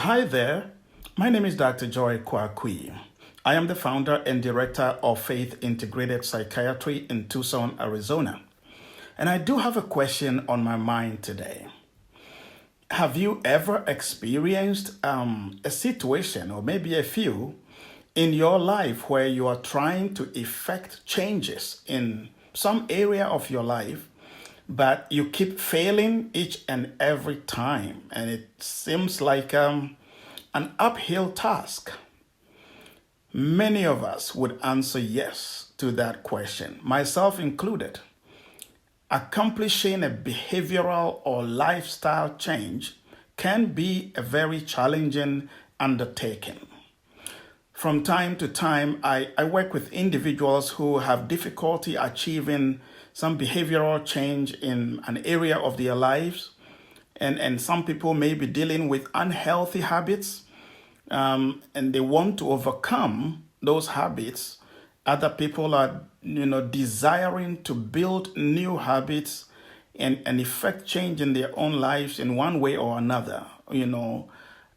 Hi there. My name is Dr. Joy Kwakui. I am the founder and director of Faith Integrated Psychiatry in Tucson, Arizona. And I do have a question on my mind today. Have you ever experienced a situation, or maybe a few, in your life where you are trying to effect changes in some area of your life, but you keep failing each and every time, and it seems like an uphill task? Many of us would answer yes to that question, myself included. Accomplishing a behavioral or lifestyle change can be a very challenging undertaking. From time to time, I work with individuals who have difficulty achieving some behavioral change in an area of their lives. And some people may be dealing with unhealthy habits, and they want to overcome those habits. Other people are, desiring to build new habits and effect change in their own lives in one way or another.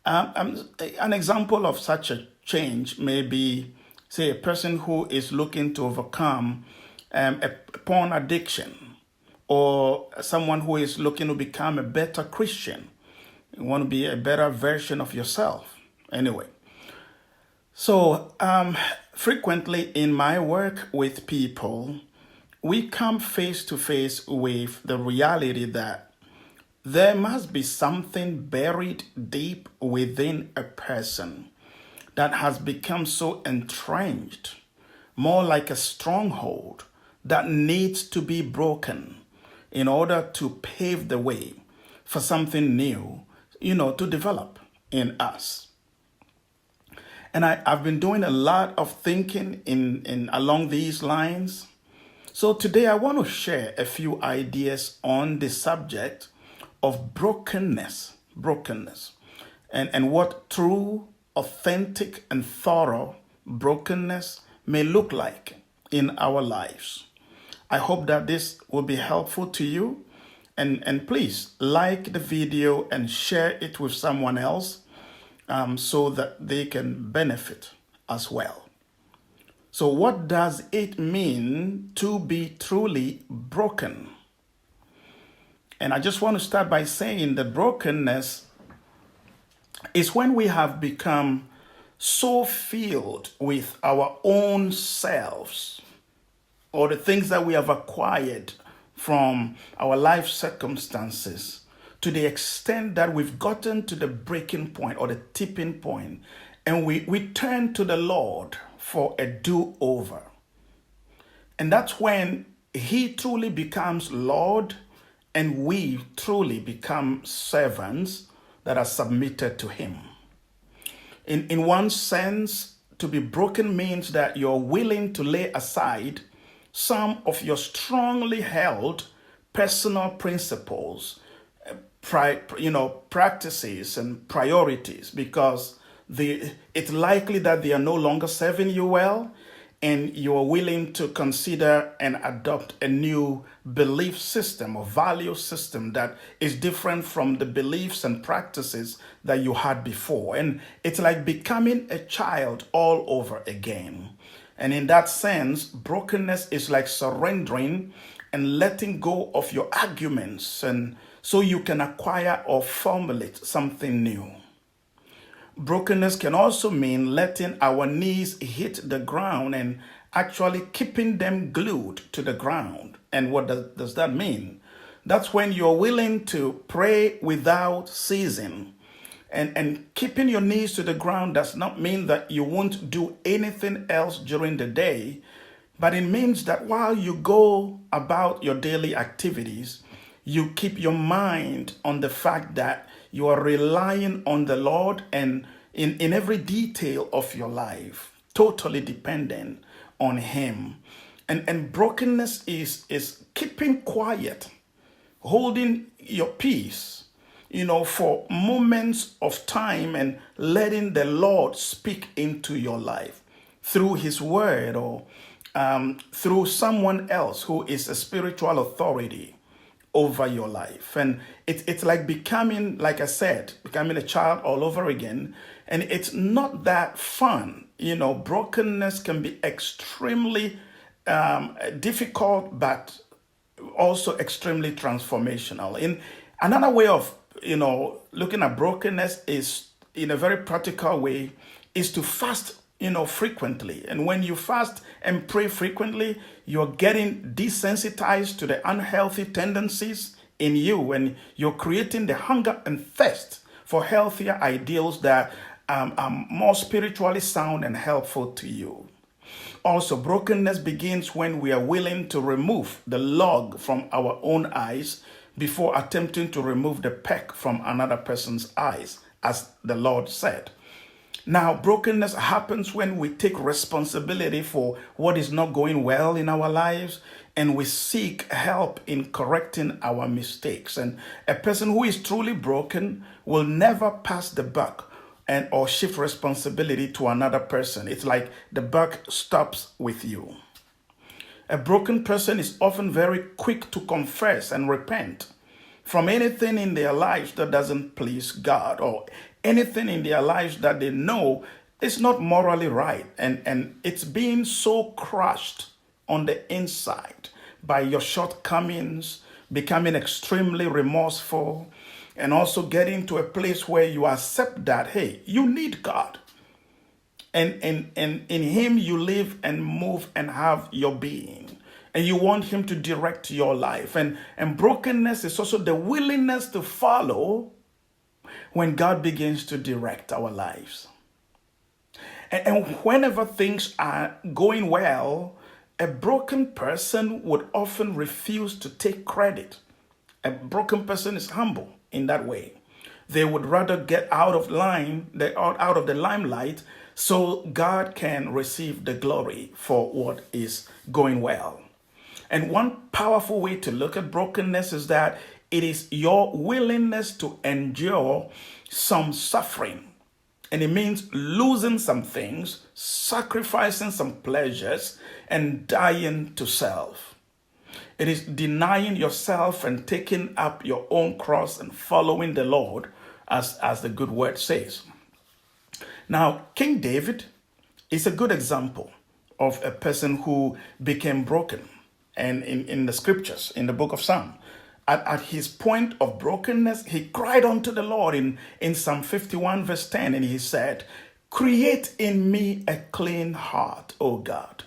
An example of such a change may be, say, a person who is looking to overcome a porn addiction, or someone who is looking to become a better Christian. You want to be a better version of yourself. Anyway, so frequently in my work with people, we come face to face with the reality that there must be something buried deep within a person that has become so entrenched, more like a stronghold that needs to be broken in order to pave the way for something new, to develop in us. And I've been doing a lot of thinking in along these lines. So today I want to share a few ideas on the subject of brokenness, and what true, authentic, and thorough brokenness may look like in our lives. I hope that this will be helpful to you, and please like the video and share it with someone else so that they can benefit as well. So what does it mean to be truly broken? And I just want to start by saying that brokenness is when we have become so filled with our own selves, or the things that we have acquired from our life circumstances, to the extent that we've gotten to the breaking point or the tipping point, and we turn to the Lord for a do-over. And that's when He truly becomes Lord, and we truly become servants that are submitted to Him. In one sense, to be broken means that you're willing to lay aside some of your strongly held personal principles, practices and priorities, because it's likely that they are no longer serving you well, and you are willing to consider and adopt a new belief system or value system that is different from the beliefs and practices that you had before. And it's like becoming a child all over again. And in that sense, brokenness is like surrendering and letting go of your arguments, and so you can acquire or formulate something new. Brokenness can also mean letting our knees hit the ground and actually keeping them glued to the ground. And what does that mean? That's when you're willing to pray without ceasing. And keeping your knees to the ground does not mean that you won't do anything else during the day, but it means that while you go about your daily activities, you keep your mind on the fact that you are relying on the Lord, and in every detail of your life, totally dependent on Him. And brokenness is keeping quiet, holding your peace, for moments of time, and letting the Lord speak into your life through His word, or through someone else who is a spiritual authority over your life. And it's like becoming, like I said, becoming a child all over again. And it's not that fun. Brokenness can be extremely difficult, but also extremely transformational. In another way of, looking at brokenness is in a very practical way is to fast, frequently. And when you fast and pray frequently, you're getting desensitized to the unhealthy tendencies in you, and you're creating the hunger and thirst for healthier ideals that are more spiritually sound and helpful to you. Also, brokenness begins when we are willing to remove the log from our own eyes before attempting to remove the peck from another person's eyes, as the Lord said. Now, brokenness happens when we take responsibility for what is not going well in our lives, and we seek help in correcting our mistakes. And a person who is truly broken will never pass the buck or shift responsibility to another person. It's like the buck stops with you. A broken person is often very quick to confess and repent from anything in their lives that doesn't please God, or anything in their lives that they know is not morally right. And it's being so crushed on the inside by your shortcomings, becoming extremely remorseful, and also getting to a place where you accept that, hey, you need God. And in Him you live and move and have your being. And you want Him to direct your life. And brokenness is also the willingness to follow when God begins to direct our lives. And whenever things are going well, a broken person would often refuse to take credit. A broken person is humble in that way. They would rather get out of the limelight so God can receive the glory for what is going well. And one powerful way to look at brokenness is that it is your willingness to endure some suffering. And it means losing some things, sacrificing some pleasures, and dying to self. It is denying yourself and taking up your own cross and following the Lord, as the good word says. Now, King David is a good example of a person who became broken. And in the scriptures, in the book of Psalm, at his point of brokenness, he cried unto the Lord in Psalm 51 verse 10, and he said, "Create in me a clean heart, O God,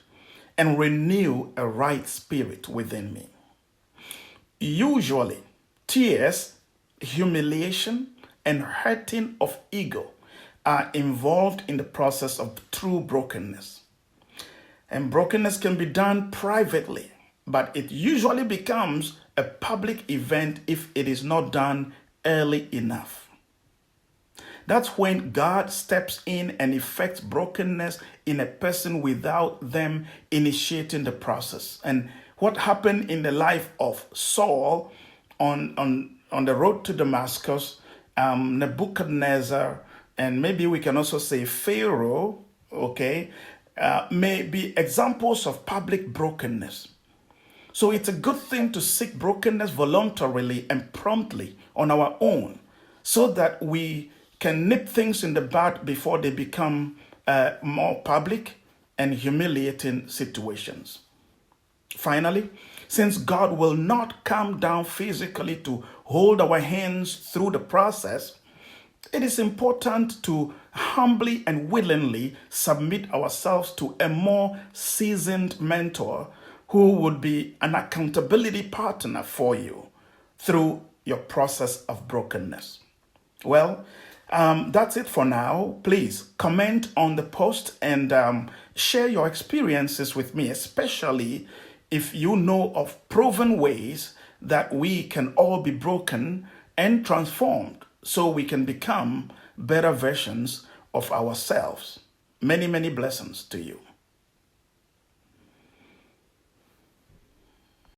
and renew a right spirit within me." Usually, tears, humiliation, and hurting of ego are involved in the process of true brokenness. And brokenness can be done privately, but it usually becomes a public event if it is not done early enough. That's when God steps in and effects brokenness in a person without them initiating the process. And what happened in the life of Saul on the road to Damascus, Nebuchadnezzar, and maybe we can also say Pharaoh, may be examples of public brokenness. So it's a good thing to seek brokenness voluntarily and promptly on our own, so that we can nip things in the bud before they become more public and humiliating situations. Finally, since God will not come down physically to hold our hands through the process, it is important to humbly and willingly submit ourselves to a more seasoned mentor who would be an accountability partner for you through your process of brokenness. Well, that's it for now. Please comment on the post and share your experiences with me, especially if you know of proven ways that we can all be broken and transformed so we can become better versions of ourselves. Many, many blessings to you.